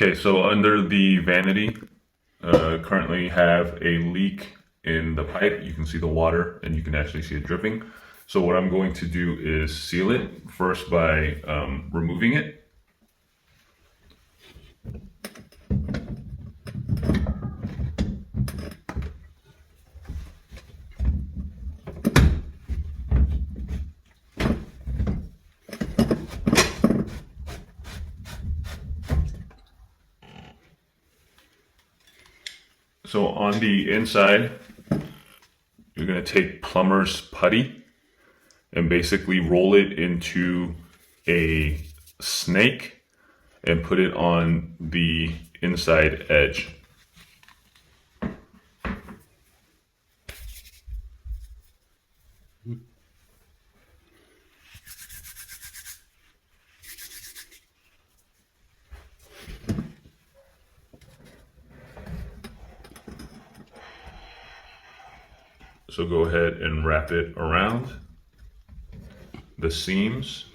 Okay, so under the vanity, currently have a leak in the pipe. You can see the water and you can actually see it dripping. So what I'm going to do is seal it first by removing it. So on the inside, you're going to take plumber's putty and basically roll it into a snake and put it on the inside edge. So go ahead and wrap it around the seams,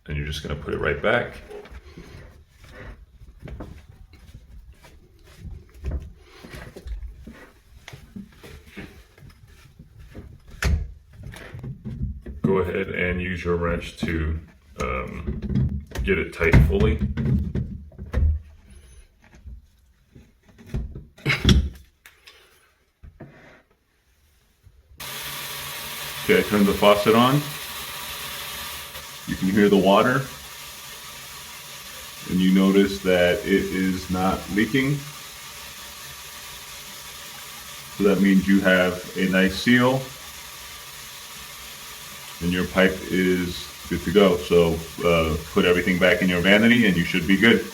and you're just going to put it right back. Go ahead and use your wrench to get it tight fully. Okay, I turned the faucet on. You can hear the water, and you notice that it is not leaking. So that means you have a nice seal, and your pipe is good to go. So put everything back in your vanity, and you should be good.